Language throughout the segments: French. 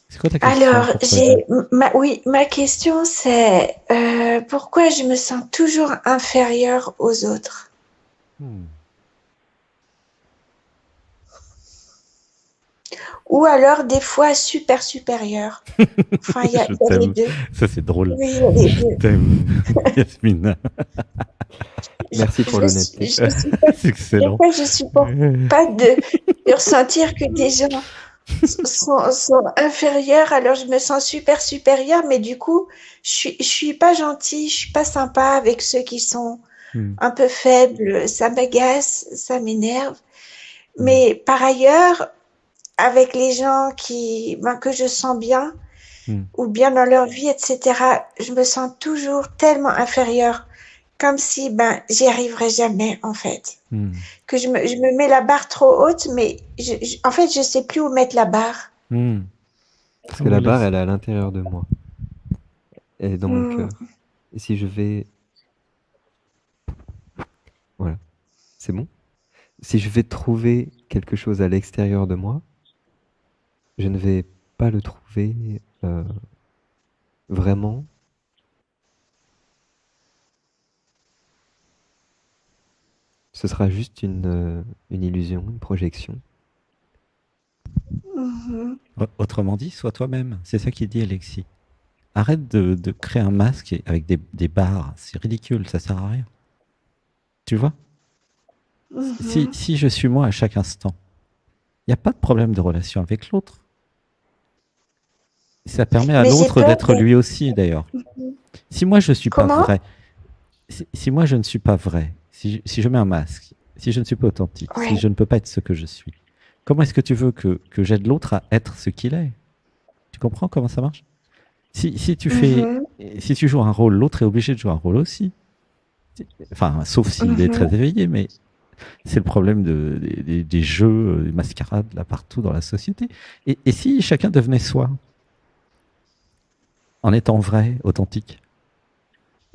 C'est quoi ta question Alors, pour toi, Jeanne? oui, ma question c'est pourquoi je me sens toujours inférieure aux autres? Hmm. Ou alors des fois super supérieure. Enfin, Je il y a les t'aime. deux. Ça, c'est drôle. Oui, il y a les Je deux. t'aime, Yasmina. Merci pour l'honnêteté. Je suis pas, C'est des excellent. fois, je supporte pas de ressentir que des gens sont inférieurs, alors je me sens super supérieure, mais du coup, je suis pas gentille, je suis pas sympa avec ceux qui sont Hmm. un peu faibles, ça m'agace, ça m'énerve. Hmm. Mais par ailleurs, avec les gens que je sens bien, Hmm. ou bien dans leur vie, etc., je me sens toujours tellement inférieure, comme si j'y arriverais jamais en fait. Hmm. Que je me mets la barre trop haute, mais en fait, je sais plus où mettre la barre. Hmm. Parce Ah que la ouais, là, barre, elle est à l'intérieur de moi. Elle est dans mon Hmm. cœur. Et si je vais... Voilà, c'est bon. Si je vais trouver quelque chose à l'extérieur de moi, je ne vais pas le trouver vraiment. Ce sera juste une illusion, une projection. Mhm. autrement dit, sois toi-même. C'est ça qu'il dit Alexis. Arrête de créer un masque avec des barres. C'est ridicule, ça sert à rien. Tu vois? Si, Mhm. si je suis moi à chaque instant, il n'y a pas de problème de relation avec l'autre. Ça permet à Mais j'ai l'autre peur d'être d'être. lui aussi, d'ailleurs. Si moi je suis pas Comment? vrai, si moi je ne suis pas vrai, si je mets un masque, si je ne suis pas authentique, si Ouais. je ne peux pas être ce que je suis, comment est-ce que tu veux que j'aide l'autre à être ce qu'il est? Tu comprends comment ça marche? Si tu fais, Mhm. si tu joues un rôle, l'autre est obligé de jouer un rôle aussi. Enfin, sauf s'il est très Mhm. éveillé, mais c'est le problème des jeux, des mascarades là partout dans la société. Et si chacun devenait soi, en étant vrai, authentique,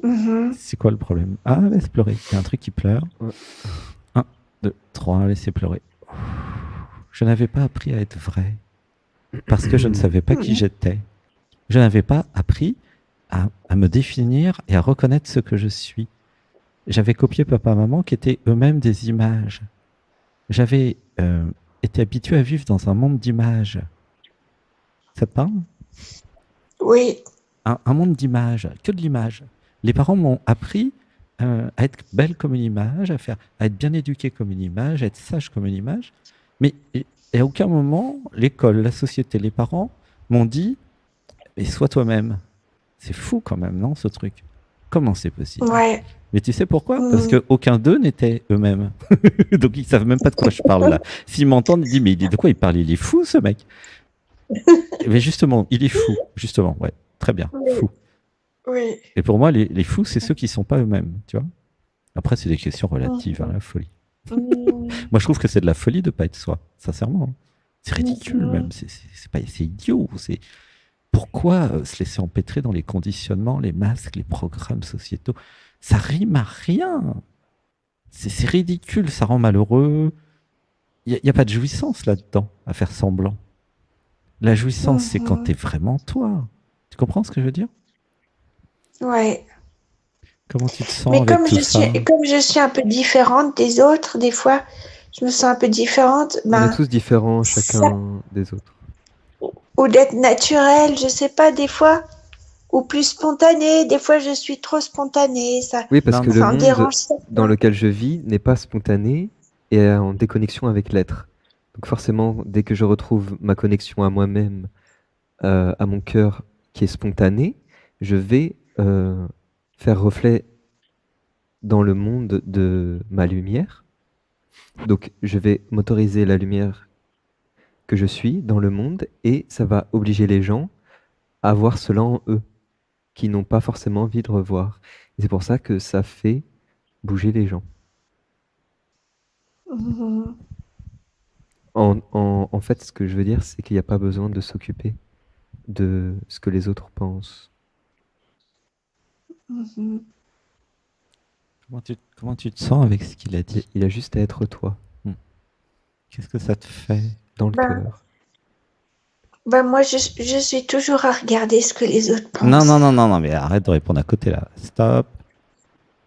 Mhm. c'est quoi le problème? Ah, laisse pleurer. Il y a un truc qui pleure. Ouais. Un, deux, trois, laissez pleurer. Je n'avais pas appris à être vrai parce que je ne savais pas qui Mhm. j'étais. Je n'avais pas appris à me définir et à reconnaître ce que je suis. J'avais copié papa-maman qui étaient eux-mêmes des images. J'avais été habitué à vivre dans un monde d'images. Ça te parle? Oui. Un monde d'images, que de l'image. Les parents m'ont appris à être belle comme une image, à être bien éduquée comme une image, à être sage comme une image. Mais à aucun moment, l'école, la société, les parents m'ont dit, mais sois toi-même. C'est fou quand même, non, ce truc? Comment c'est possible? Ouais. Mais tu sais pourquoi? Parce Mhm. qu'aucun d'eux n'était eux-mêmes. Donc ils savent même pas de quoi je parle là. S'ils m'entendent, ils disent, mais de quoi il parle? Il est fou ce mec. Mais justement, il est fou. Justement, ouais. Très bien. Oui. Fou. Oui. Et pour moi, les fous, c'est ceux qui sont pas eux-mêmes, tu vois. Après, c'est des questions relatives, hein, Mhm. la folie. Mhm. Moi, je trouve que c'est de la folie de pas être soi, sincèrement, hein. C'est ridicule Mhm. même, c'est idiot. C'est pourquoi se laisser empêtrer dans les conditionnements, les masques, les programmes sociétaux. Ça rime à rien. C'est ridicule, ça rend malheureux. Il y a pas de jouissance là-dedans, à faire semblant. La jouissance, c'est quand t'es Mhm. vraiment toi. Tu comprends ce que je veux dire? Ouais. Comment tu te sens Mais avec tout ça? comme je suis un peu différente des autres, des fois, je me sens un peu différente, On est tous différents ça, chacun des autres. ou d'être naturelle, je sais pas, des fois, ou plus spontanée, des fois je suis trop spontanée, Oui, parce Non, que non. le ça en monde dérange dans certains. lequel je vis n'est pas spontané et est en déconnexion avec l'être. Donc forcément, dès que je retrouve ma connexion à moi-même, à mon cœur qui est spontané, je vais faire reflet dans le monde de ma lumière. Donc je vais m'autoriser la lumière que je suis dans le monde et ça va obliger les gens à voir cela en eux, qui n'ont pas forcément envie de revoir. Et c'est pour ça que ça fait bouger les gens. Mhm. En fait, ce que je veux dire, c'est qu'il n'y a pas besoin de s'occuper de ce que les autres pensent. Mhm. Comment tu te sens avec ce qu'il a dit? Il a juste à être toi, Hmm. Qu'est-ce que ça te fait? dans le Ben, cœur. Bah, moi, je suis toujours à regarder ce que les autres Non, pensent. non, non, non, non, mais arrête de répondre à côté là. Stop.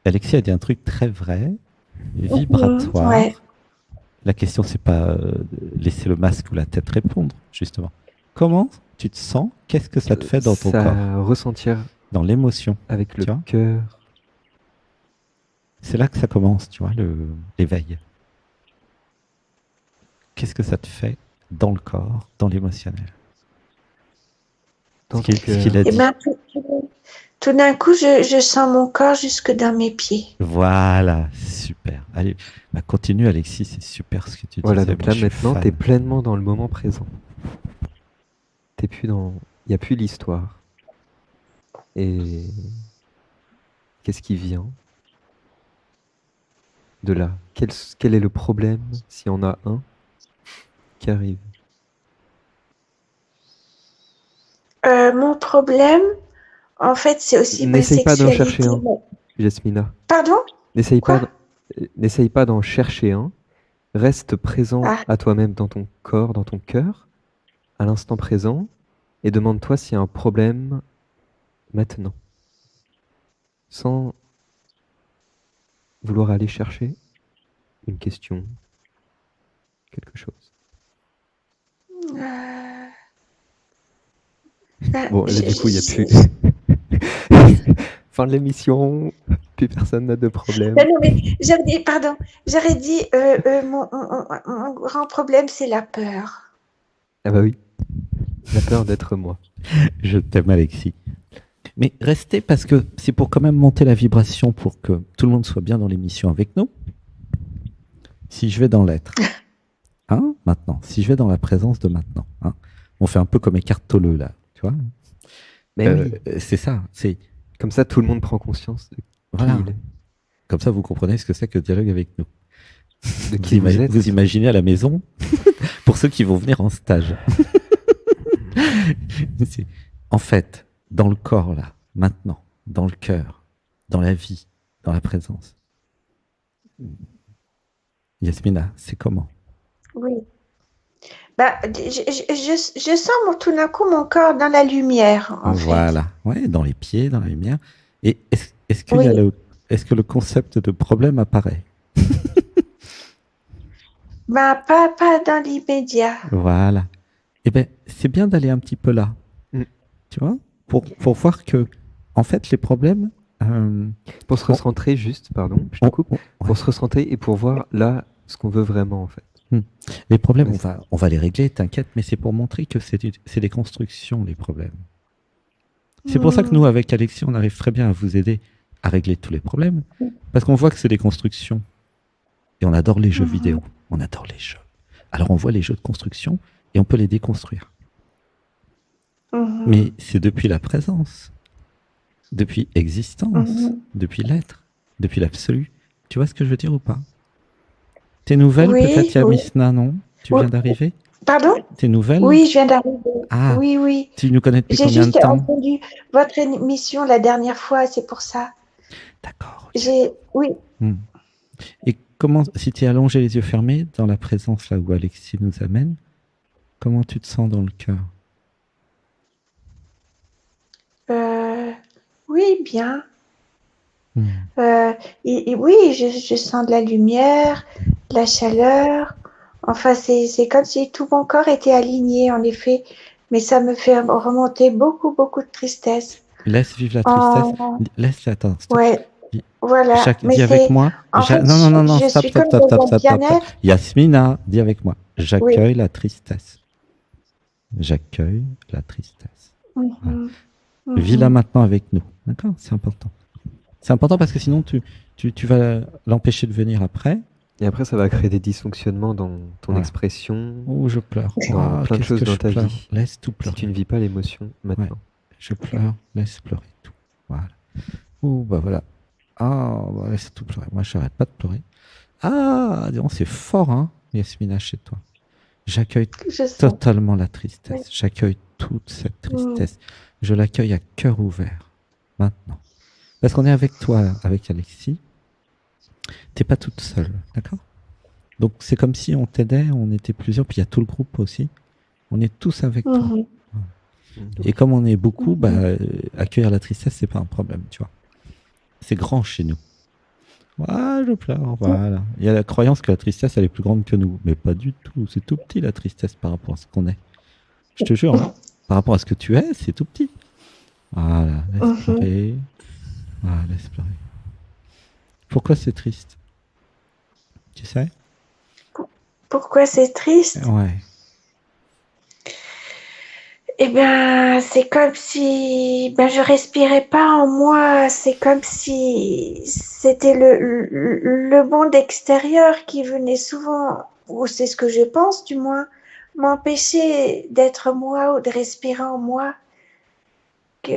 Alexis a dit un truc très vrai, vibratoire. Ouais. La question, c'est pas laisser le masque ou la tête répondre, justement. Comment tu te sens? Qu'est-ce que ça te fait dans ton corps? Ça ressentir Dans l'émotion. avec le Tu vois cœur. C'est là que ça commence, tu vois, l'éveil. Qu'est-ce que ça te fait dans le corps, dans l'émotionnel? Dans Ce le qu'il a Et dit. ben, tout d'un coup, je sens mon corps jusque dans mes pieds. Voilà, super. Allez, bah, continue Alexis, c'est super ce que tu Voilà, disais. donc Moi, là je suis maintenant, fan. tu es pleinement dans le moment présent. T'es plus dans... Il n'y a plus l'histoire. Et qu'est-ce qui vient de là? Quel est le problème, s'il y en a un, qui arrive? Mon problème, en fait, c'est aussi ma N'essaye pas d'en sexualité. chercher un, Jasmina. Pardon? N'essaye Quoi? pas d'en chercher un. Reste présent Ah, à toi-même dans ton corps, dans ton cœur, à l'instant présent, et demande-toi s'il y a un problème maintenant. Sans vouloir aller chercher une question, quelque chose. Bon, là, du coup, il n'y a plus... Fin de l'émission, plus personne n'a de problème. Non, non, mais j'aurais dit, mon grand problème, c'est la peur. Ah bah oui, la peur d'être moi. Je t'aime Alexis. Mais restez parce que c'est pour quand même monter la vibration pour que tout le monde soit bien dans l'émission avec nous. Si je vais dans l'être, hein, maintenant, si je vais dans la présence de maintenant, hein, on fait un peu comme Eckhart Tolle là, tu vois. Mais oui, C'est ça, c'est comme ça tout le monde prend conscience de voilà. qui il est. Comme ça, vous comprenez ce que c'est que le dialogue avec nous. De qui vous êtes. Vous imaginez à la maison, pour ceux qui vont venir en stage. En fait, dans le corps, là, maintenant, dans le cœur, dans la vie, dans la présence. Yasmina, c'est comment? Oui. Bah, je sens tout d'un coup mon corps dans la lumière, en fait. Voilà, ouais, dans les pieds, dans la lumière. Et est-ce qu'il Oui. y a est-ce que le concept de problème apparaît? Bah, pas dans l'immédiat. Voilà. Eh bien, c'est bien d'aller un petit peu là. Mm. Tu vois, pour voir que, en fait, les problèmes. Pour se recentrer juste, pardon, je te coupe. Pour se recentrer et pour voir là ce qu'on veut vraiment en fait. Les problèmes, Ouais, on va les régler, t'inquiète, mais c'est pour montrer que c'est des constructions, les problèmes. C'est pour ça que nous, avec Alexis, on arrive très bien à vous aider à régler tous les problèmes, parce qu'on voit que c'est des constructions. Et on adore les jeux vidéo, on adore les jeux. Alors on voit les jeux de construction et on peut les déconstruire. Mais c'est depuis la présence, depuis existence, depuis l'être, depuis l'absolu. Tu vois ce que je veux dire ou pas? T'es nouvelle, Oui, peut-être, oui. Yamisna, non? Tu viens d'arriver? Pardon? T'es nouvelle? Oui, je viens d'arriver. Ah, Oui, oui. tu nous connais depuis J'ai combien de juste temps? entendu votre émission la dernière fois, c'est pour ça. D'accord. Ok. Oui. Et comment, si tu es allongé les yeux fermés, dans la présence là où Alexis nous amène, comment tu te sens dans le cœur? Oui, bien. Oui, je sens de la lumière, de la chaleur. Enfin, c'est comme si tout mon corps était aligné, en effet. Mais ça me fait remonter beaucoup, beaucoup de tristesse. Laisse vivre la tristesse. Laisse-la, attends, stop. Ouais. Voilà. Dis avec moi. En fait, Non, je stop, suis stop, comme stop, dans stop, un stop, stop. bien-être. Yasmina, dis avec moi. J'accueille la tristesse. J'accueille la tristesse. Voilà. Vis-la maintenant avec nous. D'accord? C'est important. C'est important parce que sinon, tu vas l'empêcher de venir après. Et après, ça va créer des dysfonctionnements dans ton expression. Oh, je pleure. Dans plein de choses dans ta vie. Laisse tout pleurer. Si tu ne vis pas l'émotion maintenant. Ouais. Je pleure, laisse pleurer tout. Voilà. Oh, bah voilà. Ah, bah laisse tout pleurer. Moi, je n'arrête pas de pleurer. Ah, dis donc, c'est fort, hein, Yasmina, chez toi. J'accueille totalement la tristesse. Oui. J'accueille toute cette tristesse. Je l'accueille à cœur ouvert. Maintenant. Parce qu'on est avec toi, avec Alexis. T'es pas toute seule, d'accord? Donc c'est comme si on t'aidait, on était plusieurs, puis il y a tout le groupe aussi. On est tous avec toi. Mhm. Et comme on est beaucoup, Mhm. accueillir la tristesse, c'est pas un problème, tu vois. C'est grand chez nous. Ah, je pleure, voilà. Il y a la croyance que la tristesse, elle est plus grande que nous. Mais pas du tout. C'est tout petit, la tristesse, par rapport à ce qu'on est. Je te jure, hein. Par rapport à ce que tu es, c'est tout petit. Voilà, laisse Mhm. pleurer. Voilà, laisse pleurer. Pourquoi c'est triste? Tu sais? Pourquoi c'est triste? Ouais. Eh bien, c'est comme si ben, je respirais pas en moi. C'est comme si c'était le monde extérieur qui venait souvent, ou c'est ce que je pense du moins, m'empêcher d'être moi ou de respirer en moi. Que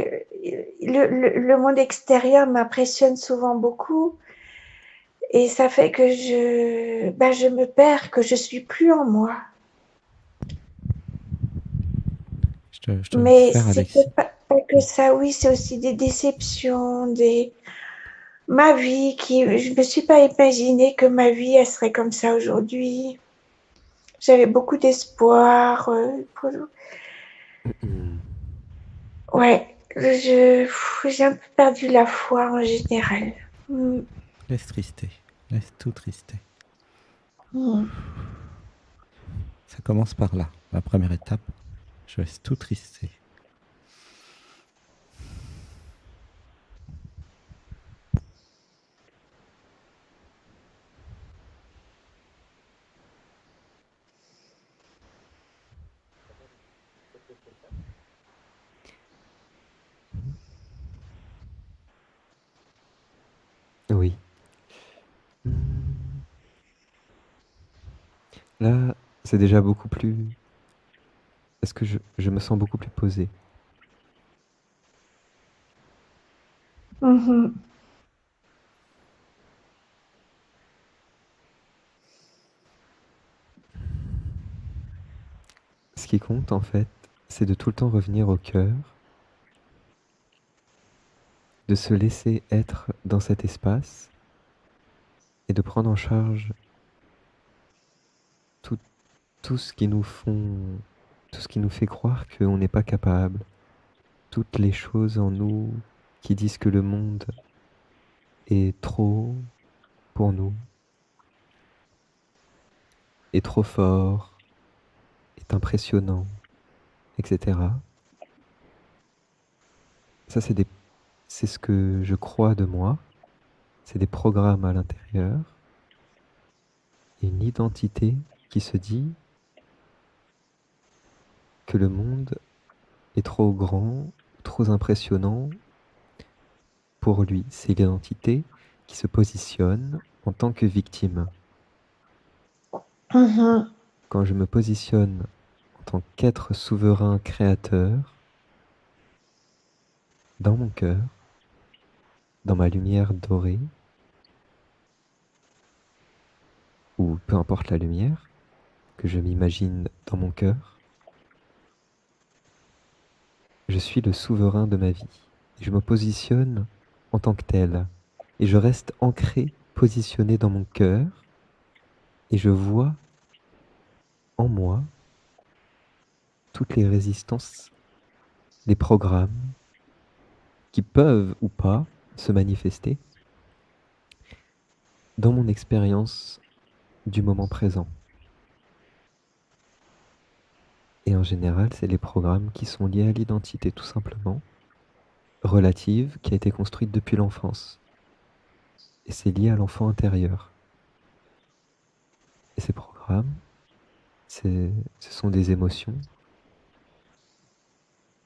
le monde extérieur m'impressionne souvent beaucoup et ça fait que je me perds, que je suis plus en moi. Je te laisse Mais faire, c'est Alexis. pas que ça, oui, c'est aussi des déceptions, ma vie je me suis pas imaginé que ma vie, elle serait comme ça aujourd'hui. J'avais beaucoup d'espoir. Ouais, j'ai un peu perdu la foi en général. Mm, Laisse trister. Laisse tout trister. mm. Ça commence par là. La première étape, je laisse tout trister. Oui. Là, c'est déjà beaucoup plus... Est-ce que je me sens beaucoup plus posé? Mhm. Ce qui compte, en fait, c'est de tout le temps revenir au cœur, de se laisser être dans cet espace et de prendre en charge tout, tout ce qui nous font, tout ce qui nous fait croire qu'on n'est pas capable, toutes les choses en nous qui disent que le monde est trop pour nous, est trop fort, est impressionnant, etc. Ça, c'est ce que je crois de moi, c'est des programmes à l'intérieur, une identité qui se dit que le monde est trop grand, trop impressionnant pour lui. C'est l'identité qui se positionne en tant que victime. Mhm. Quand je me positionne en tant qu'être souverain créateur, dans mon cœur, dans ma lumière dorée, ou peu importe la lumière, que je m'imagine dans mon cœur, je suis le souverain de ma vie. Et je me positionne en tant que tel. Et je reste ancré, positionné dans mon cœur, et je vois en moi toutes les résistances, les programmes qui peuvent ou pas se manifester dans mon expérience du moment présent. Et en général, c'est les programmes qui sont liés à l'identité tout simplement, relative, qui a été construite depuis l'enfance. Et c'est lié à l'enfant intérieur. Et ces programmes, ce sont des émotions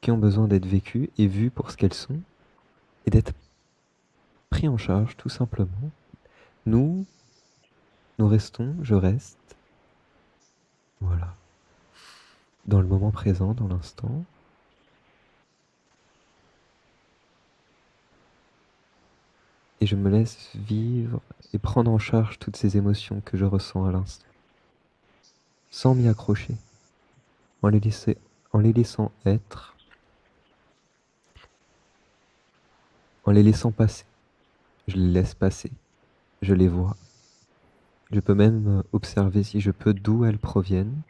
qui ont besoin d'être vécues et vues pour ce qu'elles sont et d'être pris en charge tout simplement. Nous, nous restons, je reste, voilà, dans le moment présent, dans l'instant. Et je me laisse vivre et prendre en charge toutes ces émotions que je ressens à l'instant, sans m'y accrocher, en les laissant être, en les laissant passer. Je les laisse passer, je les vois. Je peux même observer si je peux d'où elles proviennent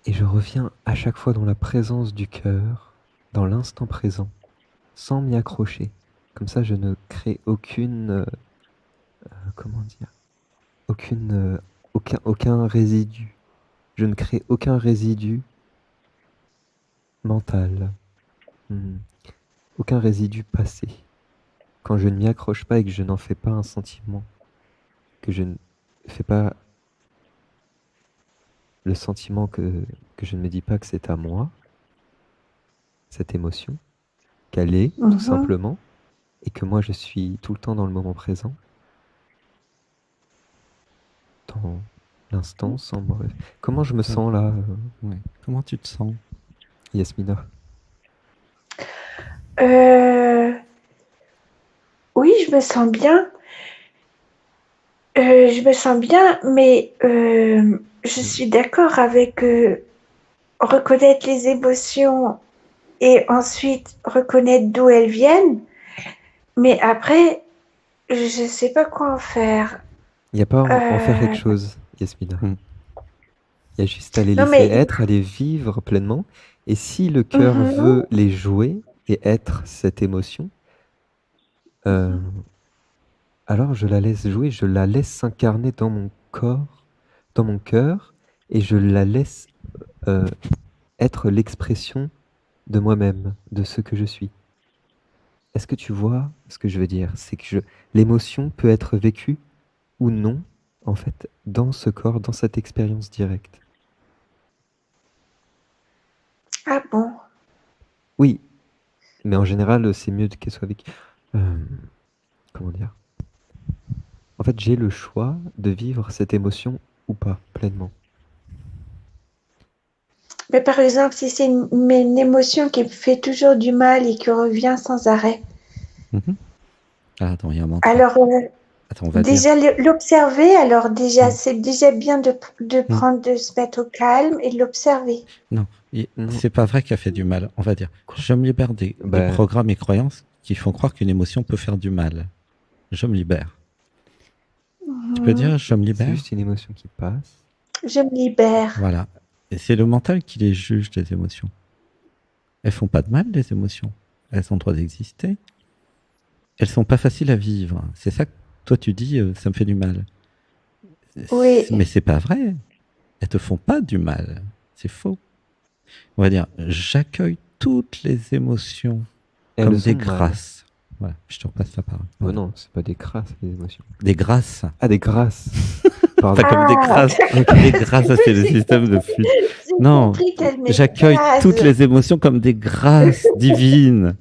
Et je reviens à chaque fois dans la présence du cœur, dans l'instant présent, sans m'y accrocher. Comme ça, je ne crée comment dire, aucun résidu. Je ne crée aucun résidu mental, Hmm. aucun résidu passé. Quand je ne m'y accroche pas et que je n'en fais pas un sentiment, que je ne fais pas le sentiment que je ne me dis pas que c'est à moi, cette émotion, qu'elle est, tout Mhm. simplement, et que moi je suis tout le temps dans le moment présent, dans l'instant, sans me... Comment je me sens là, Ouais. Comment tu te sens? Yasmina? Euh, oui, je me sens bien. Je me sens bien, mais je suis d'accord avec reconnaître les émotions et ensuite reconnaître d'où elles viennent. Mais après, je ne sais pas quoi en faire. Il n'y a pas à en faire quelque Euh, chose, Yasmina. Mm. Il y a juste à les non, laisser mais être, à les vivre pleinement. Et si le cœur Mhm. veut les jouer et être cette émotion, euh, alors je la laisse jouer, je la laisse s'incarner dans mon corps, dans mon cœur, et je la laisse euh, être l'expression de moi-même, de ce que je suis. Est-ce que tu vois ce que je veux dire? C'est que l'émotion peut être vécue ou non, en fait, dans ce corps, dans cette expérience directe. Ah bon? Oui, mais en général, c'est mieux qu'elle soit vécue. Comment dire? En fait, j'ai le choix de vivre cette émotion ou pas, pleinement. Mais par exemple, si c'est une émotion qui me fait toujours du mal et qui revient sans arrêt, Mhm. Ah, attends, il y a un mantra. alors Attends, on va dire. déjà l'observer, alors déjà, Mm. c'est déjà bien de Mm. prendre, de se mettre au calme et de l'observer. Non, Non, c'est pas vrai qu'elle fait du mal. On va dire, quoi? je me libère des Bah, programmes et croyances qui font croire qu'une émotion peut faire du mal. Je me libère. Tu peux Mhm. dire, je me c'est libère? juste une émotion qui passe. Je me libère. Voilà. Et c'est le mental qui les juge, les émotions. Elles font pas de mal, les émotions. Elles ont le droit d'exister. Elles sont pas faciles à vivre. C'est ça que toi tu dis, ça me fait du mal. Oui. Mais c'est pas vrai. Elles te font pas du mal. C'est faux. On va dire, j'accueille toutes les émotions comme Elles des ont mal. grâces. Voilà, je te repasse la parole. Oh Voilà. non, c'est pas des crasses, les émotions. Des grâces. Ah, des grâces. Pas Pardon. comme des Ah, grâces. Ok. Des grâces, ça, c'est le système de flûte. j'ai Non, compris qu'elle j'accueille toutes m'écrase. les émotions comme des grâces divines.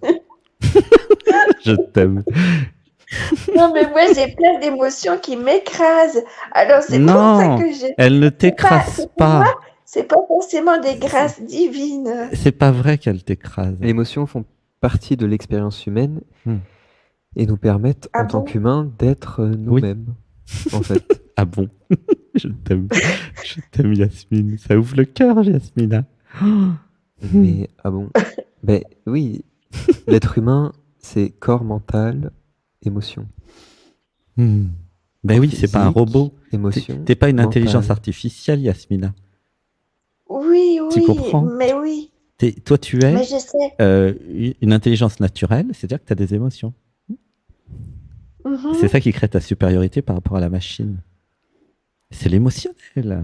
Je t'aime. Non, mais moi, j'ai plein d'émotions qui m'écrasent. Alors, c'est pour ça Non, que je... elle ne t'écrase Pour moi, pas. c'est pas forcément des grâces divines. C'est pas vrai qu'elle t'écrase. Les émotions font partie de l'expérience humaine Hmm. et nous permettent, Ah en tant bon? qu'humains, d'être Oui. nous-mêmes, en fait. Ah bon. Je t'aime. Je t'aime, Yasmine. Ça ouvre le cœur, Yasmina. Mais, ah bon? Ben oui, l'être humain, c'est corps, mental, émotion. Hmm. Ben Corps oui, c'est pas un physique, robot. émotion, T'es pas une intelligence mental. artificielle, Yasmina. Oui, Tu oui, comprends? mais oui. Toi, tu Mais es je sais. une intelligence naturelle, c'est-à-dire que tu as des émotions. C'est Mhm. ça qui crée ta supériorité par rapport à la machine. C'est l'émotionnel.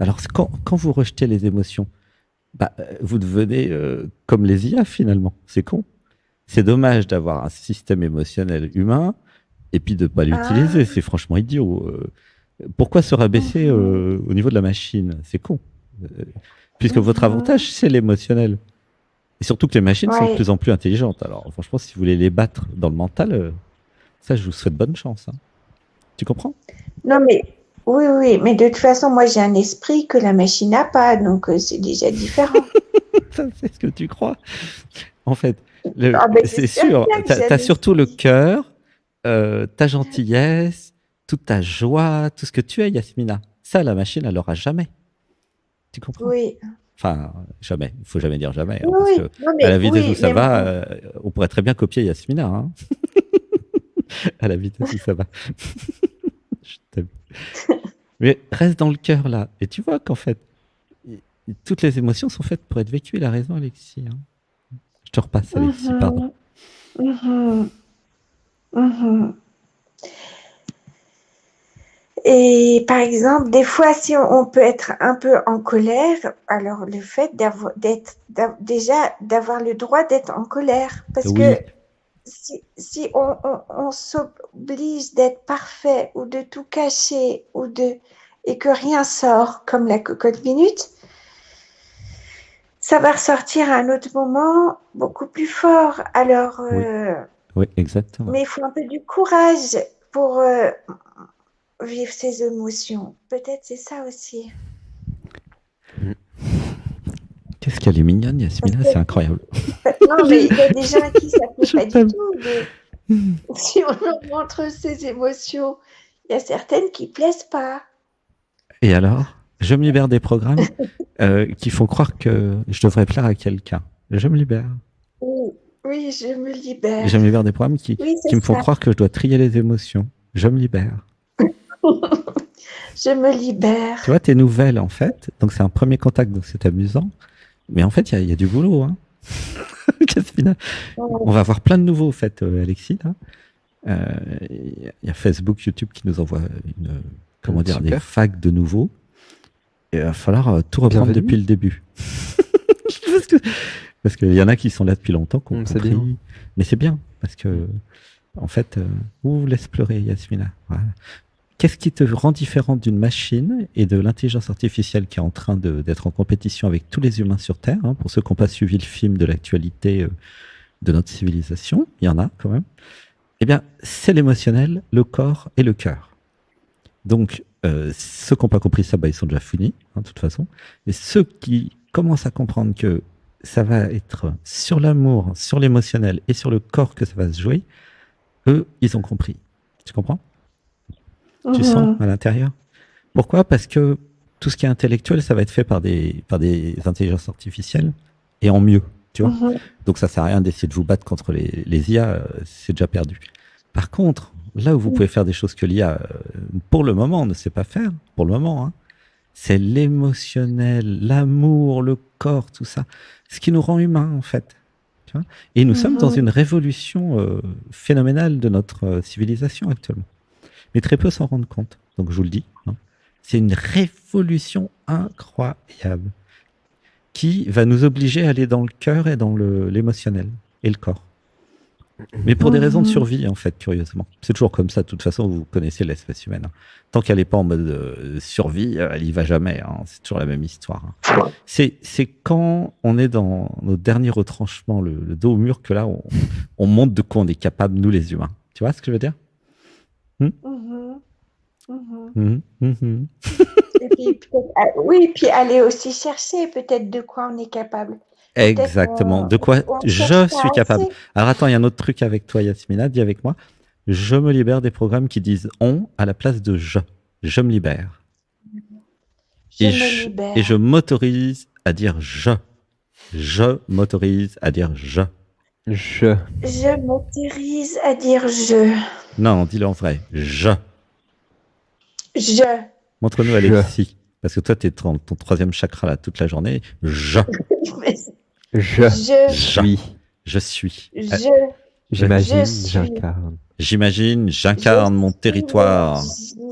Alors, quand vous rejetez les émotions, bah, vous devenez comme les IA finalement. C'est con. C'est dommage d'avoir un système émotionnel humain et puis de ne pas l'utiliser. Ah, C'est franchement idiot. Pourquoi se rabaisser mhm, au niveau de la machine? C'est con. Euh, Puisque votre mhm. avantage, c'est l'émotionnel. Et surtout que les machines sont de Ouais. plus en plus intelligentes. Alors, franchement, si vous voulez les battre dans le mental, ça, je vous souhaite bonne chance. Hein. Tu comprends? Non, mais oui, oui, mais de toute façon, moi, j'ai un esprit que la machine n'a pas, donc c'est déjà différent. Ça, c'est ce que tu crois. En fait, Ah ben, c'est j'espère sûr, bien que tu j'ai as un surtout le esprit. cœur, ta gentillesse, toute ta joie, tout ce que tu es, Yasmina. Ça, la machine, elle l'aura jamais. Tu comprends? Oui, Enfin, jamais. Il faut jamais dire jamais, hein, oui, parce oui. que Non, à mais la vitesse où oui, ça mais va, on pourrait très bien copier Yasmina. Hein, à la vitesse où ça va. Je t'aime. Mais reste dans le cœur là. Et tu vois qu'en fait, toutes les émotions sont faites pour être vécues. Il a raison, Alexis. Hein. Je te repasse, Alexis, pardon. Mhm. Mhm. Et par exemple, des fois, si on peut être un peu en colère, alors le fait déjà d'avoir le droit d'être en colère, parce Oui. que si on s'oblige d'être parfait ou de tout cacher et que rien sort comme la cocotte minute, ça va ressortir à un autre moment beaucoup plus fort. Alors, Oui, exactement. mais il faut un peu du courage pour vivre ses émotions. Peut-être c'est ça aussi. Qu'est-ce qu'elle est mignonne, Yasmina, c'est incroyable. Non, mais il y a des gens à qui ça ne plaît pas t'aime. du tout. Si on leur montre ses émotions, il y a certaines qui ne plaisent pas. Et alors, je me libère des programmes qui font croire que je devrais plaire à quelqu'un. Je me libère. Oui, je me libère. Je me libère des programmes qui me font croire que je dois trier les émotions. Je me libère. Je me libère. Tu vois, tes nouvelles, en fait, donc c'est un premier contact, donc c'est amusant. Mais en fait, il y a du boulot. Hein. On va avoir plein de nouveaux, en fait, Alexis. Il y a Facebook, YouTube qui nous envoie des vagues de nouveaux. Et il va falloir tout reprendre depuis le début. Parce qu'il y en a qui sont là depuis longtemps, qui ont compris. Bien. Mais c'est bien, parce que, en fait, laisse pleurer, Yasmina. Voilà. Qu'est-ce qui te rend différent d'une machine et de l'intelligence artificielle qui est en train d'être en compétition avec tous les humains sur Terre, hein, pour ceux qui n'ont pas suivi le film de l'actualité de notre civilisation, il y en a quand même. Eh bien, c'est l'émotionnel, le corps et le cœur. Donc, ceux qui n'ont pas compris ça, ils sont déjà finis, hein, de toute façon. Et ceux qui commencent à comprendre que ça va être sur l'amour, sur l'émotionnel et sur le corps que ça va se jouer, eux, ils ont compris. Tu comprends ? Tu sens à l'intérieur. Pourquoi ? Parce que tout ce qui est intellectuel, ça va être fait par des intelligences artificielles et en mieux, tu vois. Donc ça sert à rien d'essayer de vous battre contre les IA, c'est déjà perdu. Par contre, là où vous pouvez faire des choses que l'IA, pour le moment, ne sait pas faire, pour le moment, hein, c'est l'émotionnel, l'amour, le corps, tout ça. Ce qui nous rend humains, en fait. Tu vois. Et nous sommes dans une révolution phénoménale de notre civilisation actuellement. Mais très peu s'en rendent compte. Donc je vous le dis, hein, c'est une révolution incroyable qui va nous obliger à aller dans le cœur et dans l'émotionnel et le corps. Mais pour des raisons de survie, en fait, curieusement. C'est toujours comme ça. De toute façon, vous connaissez l'espèce humaine. Hein. Tant qu'elle n'est pas en mode survie, elle n'y va jamais. Hein. C'est toujours la même histoire. Hein. C'est quand on est dans nos derniers retranchements, le dos au mur, que là, on montre de quoi on est capable, nous les humains. Tu vois ce que je veux dire ? Et puis, oui, puis aller aussi chercher peut-être de quoi on est capable. Exactement, de quoi je suis capable. Alors attends, il y a un autre truc avec toi, Yasmina, dis avec moi. Je me libère des programmes qui disent on à la place de je. Je me libère. Et je m'autorise à dire je. Je m'autorise à dire je. Je. Je m'autorise à dire je. Non, dis-le en vrai. Je. Je. Montre-nous Alexis. Parce que toi, tu es ton troisième chakra là toute la journée. Je. Je suis. Je suis. J'imagine, j'incarne. J'imagine, j'incarne mon territoire.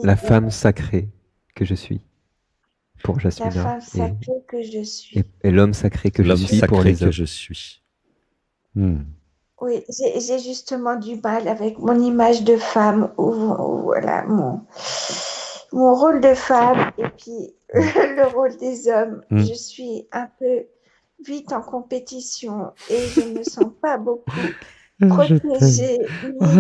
La femme sacrée que je suis. Pour Jasmina. La femme sacrée que je suis. Et l'homme sacré que je suis pour les autres. je suis. Oui, j'ai justement du mal avec mon image de femme, ou voilà, mon rôle de femme et puis le rôle des hommes. Je suis un peu vite en compétition et je ne me sens pas beaucoup protégée.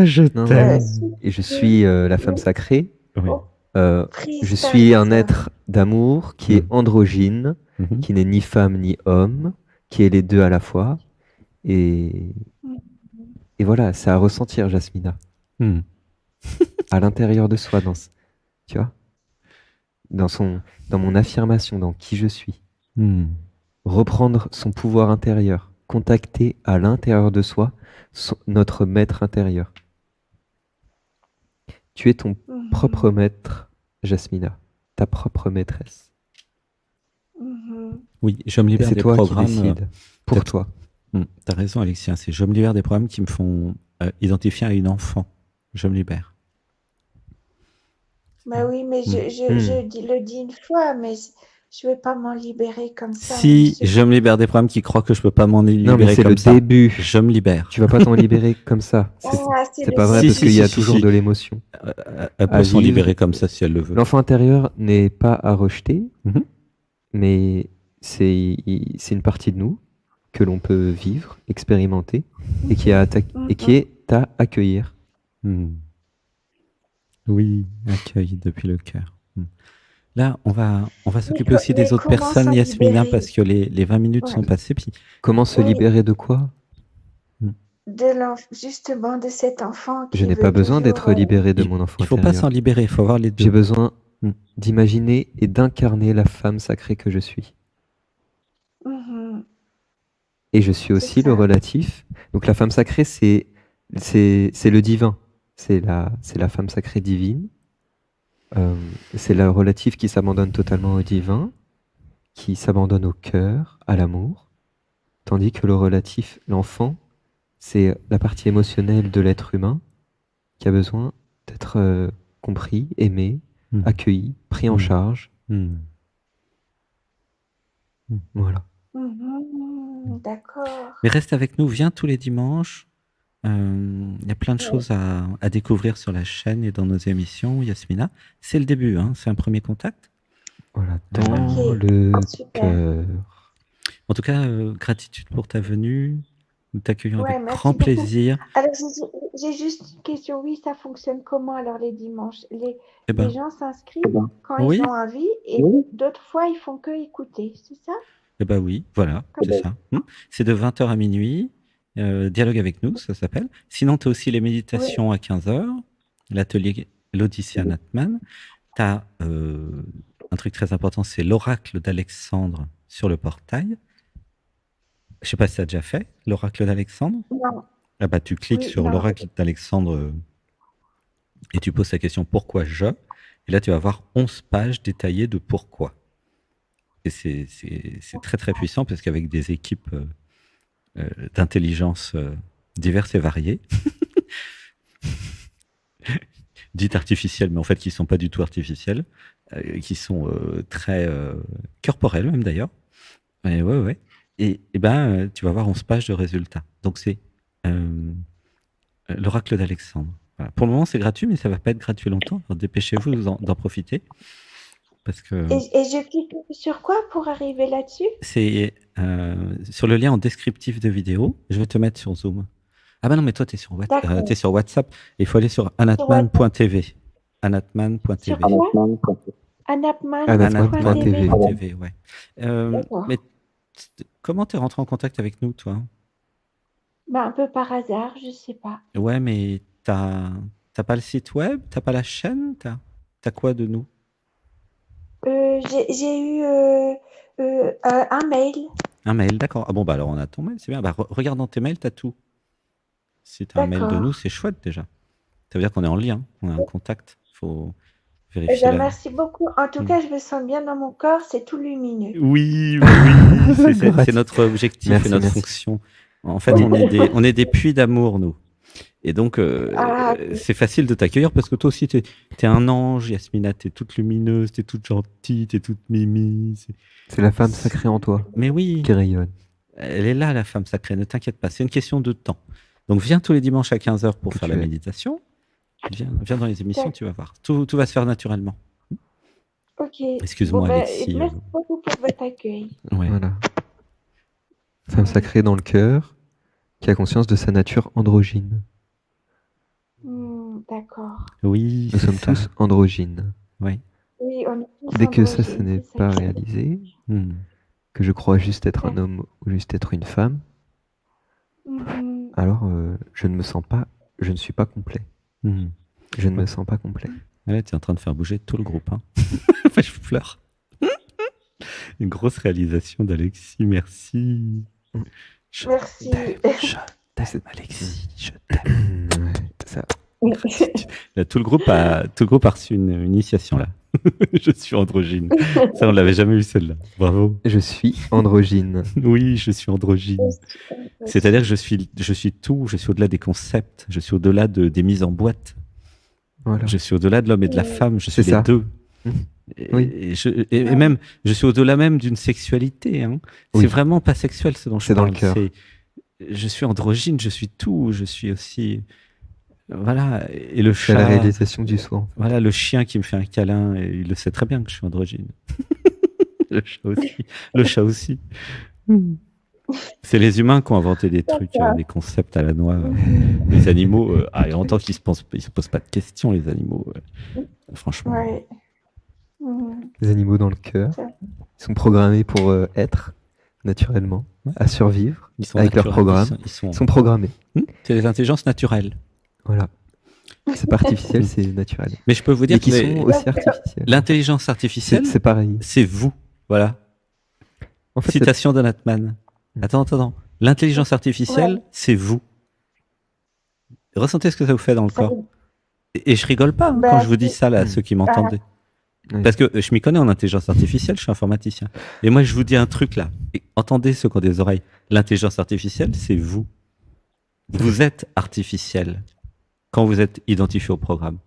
Je t'aime. Et je suis la femme sacrée. Oui. Je suis un être d'amour qui est androgyne, qui n'est ni femme ni homme, qui est les deux à la fois. Et voilà, c'est à ressentir, Jasmina. À l'intérieur de soi, tu vois, dans mon affirmation, dans qui je suis. Reprendre son pouvoir intérieur, contacter à l'intérieur de soi notre maître intérieur. Tu es ton propre maître, Jasmina, ta propre maîtresse. Oui, je me Et libère c'est des toi qui programmes. décides pour t'as toi. t'as raison, Alexia. C'est je me libère des programmes qui me font identifier à une enfant. Je me libère. Bah oui, mais Mm. le dis une fois, mais je vais pas m'en libérer comme ça, Si monsieur. je me libère des programmes qui croient que je peux pas m'en Non, mais libérer c'est comme le ça, début. je me libère. Tu vas pas t'en libérer comme ça. Ah, c'est C'est le pas vrai Si, parce si, qu'il y a si, toujours si. de l'émotion Elle à peut s'en vivre. libérer comme ça si elle le veut. L'enfant intérieur n'est pas à rejeter, Mhm. mais c'est une partie de nous que l'on peut vivre, expérimenter et qui est à accueillir. Mm. Oui, accueil depuis le cœur. Mm. Là, on va s'occuper aussi des Mais autres comment personnes, s'en Yasmina, libérer? parce que les 20 minutes Ouais. sont passées. Puis, Comment se Oui, libérer de quoi? justement de cet enfant Je qui n'ai pas veut besoin toujours. d'être libéré de mon enfant il faut pas s'en intérieur. libérer, il faut voir les J'ai deux. besoin Mm. d'imaginer et d'incarner la femme sacrée que je suis. Mhm, Et je suis c'est aussi le ça. relatif. Donc la femme sacrée, c'est le divin. C'est la femme sacrée divine. C'est le relatif qui s'abandonne totalement au divin, qui s'abandonne au cœur, à l'amour. Tandis que le relatif, l'enfant, c'est la partie émotionnelle de l'être humain qui a besoin d'être compris, aimé, Mm. accueilli, pris en Mm. charge. Mm. Voilà. D'accord. Mais reste avec nous, viens tous les dimanches. Il y a plein de choses à découvrir sur la chaîne et dans nos émissions, Yasmina. C'est le début, hein, c'est un premier contact. Voilà, dans Ok, le super. cœur. En tout cas, gratitude pour ta venue. Nous t'accueillons Ouais, avec merci grand beaucoup. plaisir. Alors, j'ai juste une question. Oui, ça fonctionne comment alors les dimanches? Eh Les ben, gens s'inscrivent quand oui, ils ont envie et d'autres fois, ils font que écouter, c'est ça? eh ben oui, voilà, c'est ça. C'est de 20h à minuit. Dialogue avec nous, ça s'appelle. Sinon, tu as aussi les méditations à 15h, l'atelier l'Odyssée Natman. Tu as un truc très important, c'est l'oracle d'Alexandre sur le portail. Je sais pas si tu as déjà fait l'oracle d'Alexandre. Non. Ah bah, tu cliques Oui, sur non. l'oracle d'Alexandre et tu poses la question pourquoi je. Et là, tu vas avoir 11 pages détaillées de pourquoi. Et c'est très très puissant parce qu'avec des équipes d'intelligence diverses et variées, dites artificielles, mais en fait qui ne sont pas du tout artificielles, qui sont très corporelles même d'ailleurs. Et ouais, ouais. Et ben, tu vas avoir 11 pages de résultats. Donc c'est l'oracle d'Alexandre. Voilà. Pour le moment, c'est gratuit, mais ça ne va pas être gratuit longtemps. Alors dépêchez-vous d'en profiter. Parce que Et je clique sur quoi pour arriver là-dessus? c'est sur le lien en descriptif de vidéo. Je vais te mettre sur Zoom. Ah bah non, mais toi, tu es sur WhatsApp. Il faut aller sur anatman.tv. Anatman.tv. Sur quoi? Anapman.tv. Anatman.tv. Ouais. D'accord. Mais comment tu es rentré en contact avec nous, toi? Bah, un peu par hasard, je sais pas. Ouais, mais t'as pas le site web? T'as pas la chaîne? T'as quoi de nous? J'ai eu un mail. Un mail, d'accord. Ah bon, bah alors on a ton mail, c'est bien. Bah, regarde dans tes mails, t'as tout. Si t'as un mail de nous, D'accord. c'est chouette déjà. Ça veut dire qu'on est en lien, on est en contact. Faut Eh vérifier ben, la. merci beaucoup. En tout cas, je me sens bien dans mon corps, c'est tout lumineux. Oui, oui, c'est notre objectif Merci, et notre merci. fonction. En fait, on est des puits d'amour, nous. Et donc, c'est facile de t'accueillir parce que toi aussi, t'es un ange, Yasmina, t'es toute lumineuse, t'es toute gentille, t'es toute mimi. C'est la femme sacrée en toi Mais oui, qui rayonne. elle est là, la femme sacrée, ne t'inquiète pas, c'est une question de temps. Donc, viens tous les dimanches à 15h pour faire la méditation. Viens dans les émissions, tu vas voir. Tout va se faire naturellement. Ok. Excuse-moi, Bon, Alexis. merci beaucoup pour votre accueil. Ouais. Voilà. Femme sacrée dans le cœur, qui a conscience de sa nature androgyne. D'accord. Oui, Nous sommes tous androgynes. Oui. Oui, on est tous Dès que ça, androgynes, n'est c'est ça pas qui est- réalisé, Hmm. que je crois juste être un homme ou juste être une femme, alors je ne suis pas complet. Hmm. Je ne me sens pas complet. Ouais, tu es en train de faire bouger tout le groupe. Hein. Enfin, je pleure. Une grosse réalisation d'Alexis, merci. Merci. Je t'aime, Alexis, je t'aime. Ouais, c'est ça. Là, tout le groupe a reçu une initiation là. Je suis androgyne. Ça, on l'avait jamais vu celle-là. Bravo. Je suis androgyne. Oui, je suis androgyne. C'est-à-dire que je suis tout, je suis au-delà des concepts, je suis au-delà des mises en boîte, Voilà. je suis au-delà de l'homme et de la femme, je suis C'est les ça. deux. Oui. Et même, je suis au-delà même d'une sexualité. Hein. Oui. C'est vraiment pas sexuel ce dont je C'est dans parle. le cœur. Je suis androgyne, je suis tout, je suis aussi. Voilà. Et le C'est la chat. réalisation du soi. Voilà, le chien qui me fait un câlin, et il le sait très bien que je suis androgyne. Le chat aussi. Le chat aussi. C'est les humains qui ont inventé des trucs, des concepts à la noix. Les animaux, il y a longtemps qu'ils se posent pas de questions, les animaux. Franchement. Ouais. Les animaux dans le cœur. Ils sont programmés pour être naturellement, Ouais. à survivre Ils sont avec leur naturels, programme. Ils sont programmés. C'est des intelligences naturelles. Voilà. C'est pas artificiel, c'est naturel. Mais je peux vous dire Et qui que sont aussi artificiels. l'intelligence artificielle, C'est pareil. c'est vous. Voilà. En fait, Citation de Natman. Attends. L'intelligence artificielle, Ouais. c'est vous. Ressentez ce que ça vous fait dans le corps. Et je rigole pas Bah, quand je vous dis ça là, à ceux qui m'entendaient. Oui. Parce que je m'y connais en intelligence artificielle, je suis informaticien. Et moi, je vous dis un truc là. Et entendez ceux qui ont des oreilles. L'intelligence artificielle, c'est vous. Vous êtes artificiel quand vous êtes identifié au programme.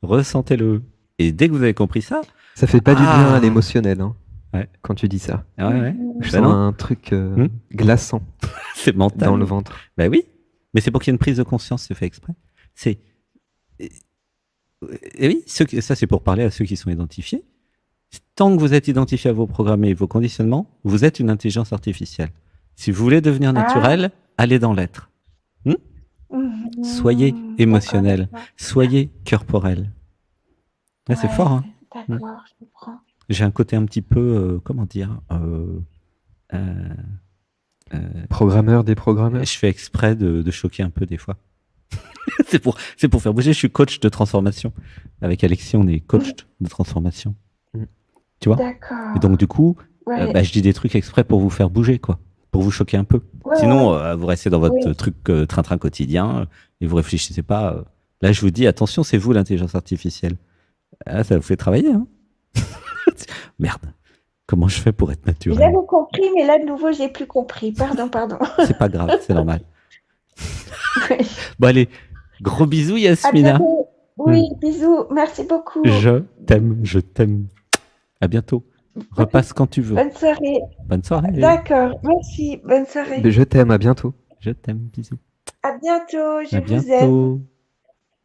Ressentez-le. Et dès que vous avez compris ça, ça fait pas du Ah. bien à l'émotionnel hein, Ouais. quand tu dis ça. ouais, Je Bah sens non. un truc glaçant c'est mental. dans le ventre. Ben oui, mais c'est pour qu'il y ait une prise de conscience, c'est fait exprès. Et oui, ça c'est pour parler à ceux qui sont identifiés. Tant que vous êtes identifié à vos programmes et vos conditionnements, vous êtes une intelligence artificielle. Si vous voulez devenir naturel, allez dans l'être. Soyez émotionnel, soyez corporel. Là, c'est fort, hein. D'accord, je comprends. J'ai un côté un petit peu, comment dire, Programmeur des programmeurs. je fais exprès de choquer un peu des fois. c'est pour faire bouger. Je suis coach de transformation. Avec Alexis, on est coach de transformation. Tu vois? D'accord. Et donc, du coup, Ouais. je dis des trucs exprès pour vous faire bouger, quoi. Pour vous choquer un peu. Ouais, Sinon, vous restez dans votre Oui. truc train-train quotidien et vous réfléchissez pas. Là, je vous dis, attention, c'est vous l'intelligence artificielle. Ah, ça vous fait travailler, hein. Merde. Comment je fais pour être naturel? J'avais compris, mais là, de nouveau, j'ai plus compris. Pardon. C'est pas grave, c'est normal. Ouais. Bon, allez, gros bisous, À Yasmina. bientôt. Oui, bisous. Merci beaucoup. Je t'aime. À bientôt. Repasse quand tu veux. Bonne soirée. Bonne soirée. D'accord. Merci. Bonne soirée. Mais je t'aime, à bientôt. Je t'aime, bisous. À bientôt. Je À vous aime. bientôt.